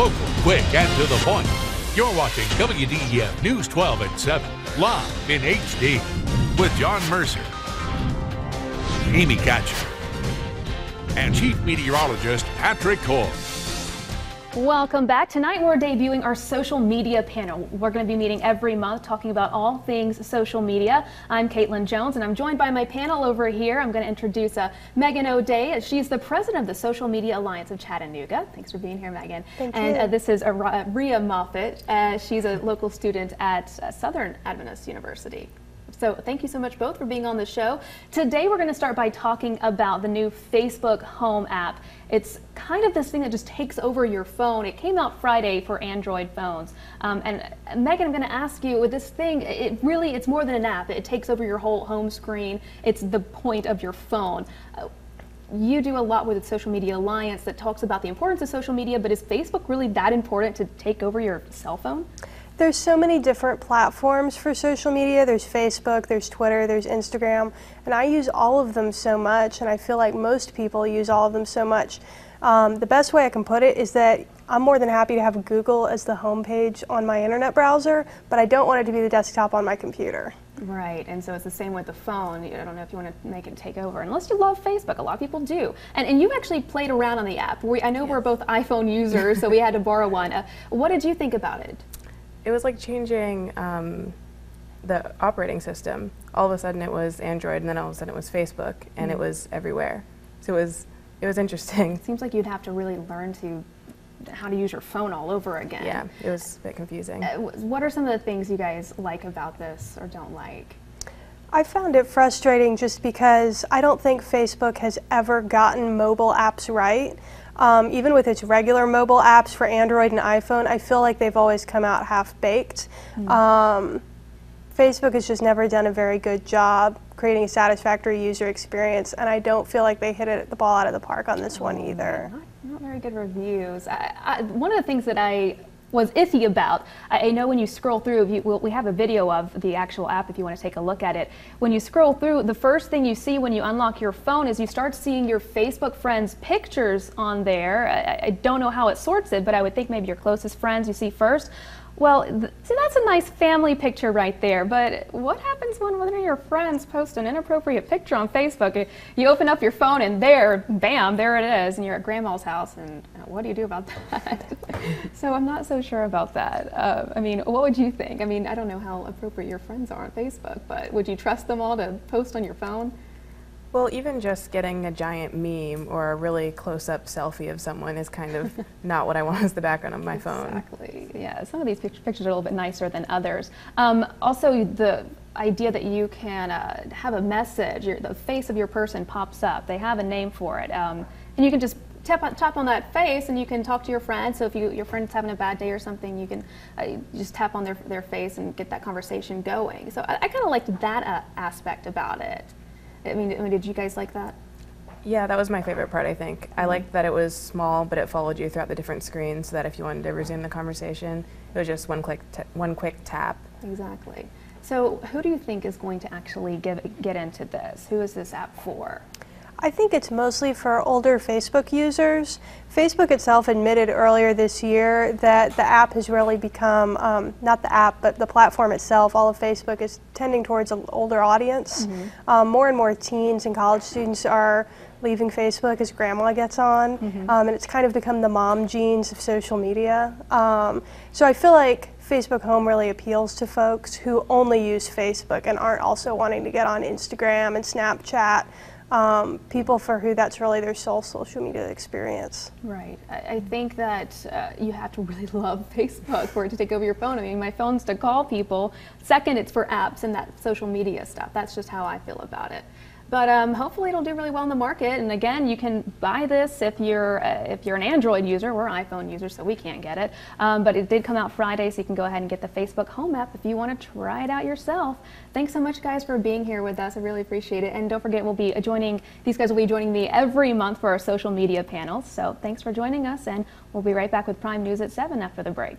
Local, quick, and to the point. You're watching WDEF News 12 at 7, live in HD, with John Mercer, Amy Katcher, and Chief Meteorologist Patrick Cole. Welcome back. Tonight we're debuting our social media panel. We're going to be meeting every month talking about all things social media. I'm Caitlin Jones and I'm joined by my panel over here. I'm going to introduce Megan O'Day. She's the president of the Social Media Alliance of Chattanooga. Thanks for being here, Megan. Thank you. And this is Rhea Moffitt. She's a local student at Southern Adventist University. So thank you so much both for being on the show. Today we're going to start by talking about the new Facebook Home app. It's kind of this thing that just takes over your phone. It came out Friday for Android phones. And Megan, I'm going to ask you, with this thing, it's more than an app. It takes over your whole home screen. It's the point of your phone. You do a lot with the Social Media Alliance that talks about the importance of social media, but is Facebook really that important to take over your cell phone? There's so many different platforms for social media. There's Facebook, there's Twitter, there's Instagram, and I use all of them so much, and I feel like most people use all of them so much. The best way I can put it is that I'm more than happy to have Google as the homepage on my internet browser, but I don't want it to be the desktop on my computer. Right, and so it's the same with the phone. I don't know if you want to make it take over, unless you love Facebook. A lot of people do. And you actually played around on the app. I know we're both iPhone users, so we had to borrow one. What did you think about it? It was like changing the operating system. All of a sudden it was Android, and then all of a sudden it was Facebook, and it was everywhere. So it was interesting. It seems like you'd have to really learn how to use your phone all over again. Yeah, it was a bit confusing. What are some of the things you guys like about this or don't like? I found it frustrating just because I don't think Facebook has ever gotten mobile apps right. Even with its regular mobile apps for Android and iPhone, I feel like they've always come out half-baked. Facebook has just never done a very good job creating a satisfactory user experience, and I don't feel like they hit the ball out of the park on this one either. Not very good reviews. One of the things that I was iffy about, I know when you scroll through, we have a video of the actual app if you want to take a look at it. When you scroll through, the first thing you see when you unlock your phone is you start seeing your Facebook friends' pictures on there. I don't know how it sorts it, but I would think maybe your closest friends you see first. Well, see, that's a nice family picture right there, but what happens when one of your friends posts an inappropriate picture on Facebook? You open up your phone and there, bam, there it is, and you're at grandma's house, and what do you do about that? So I'm not so sure about that. I mean, what would you think? I mean, I don't know how appropriate your friends are on Facebook, but would you trust them all to post on your phone? Well, even just getting a giant meme or a really close-up selfie of someone is kind of not what I want as the background of my phone. Exactly, yeah. Some of these pictures are a little bit nicer than others. Also, the idea that you can have a message, the face of your person pops up. They have a name for it. And you can just tap on that face and you can talk to your friend. So if your friend's having a bad day or something, you can just tap on their face and get that conversation going. So I kind of liked that aspect about it. I mean, did you guys like that? Yeah, that was my favorite part, I think. I liked that it was small, but it followed you throughout the different screens, so that if you wanted to resume the conversation, it was just one quick tap. Exactly. So who do you think is going to actually get into this? Who is this app for? I think it's mostly for older Facebook users. Facebook itself admitted earlier this year that the app has really become, not the app, but the platform itself, all of Facebook is tending towards an older audience. More and more teens and college students are leaving Facebook as grandma gets on, and it's kind of become the mom genes of social media. So I feel like Facebook Home really appeals to folks who only use Facebook and aren't also wanting to get on Instagram and Snapchat. People for who that's really their sole social media experience. Right. I think that you have to really love Facebook for it to take over your phone. I mean, my phone's to call people. Second, it's for apps and that social media stuff. That's just how I feel about it. But hopefully it'll do really well in the market. And again, you can buy this if you're an Android user. We're iPhone users, so we can't get it. But it did come out Friday, so you can go ahead and get the Facebook Home app if you want to try it out yourself. Thanks so much, guys, for being here with us. I really appreciate it. And don't forget, these guys will be joining me every month for our social media panels. So thanks for joining us, and we'll be right back with Prime News at 7 after the break.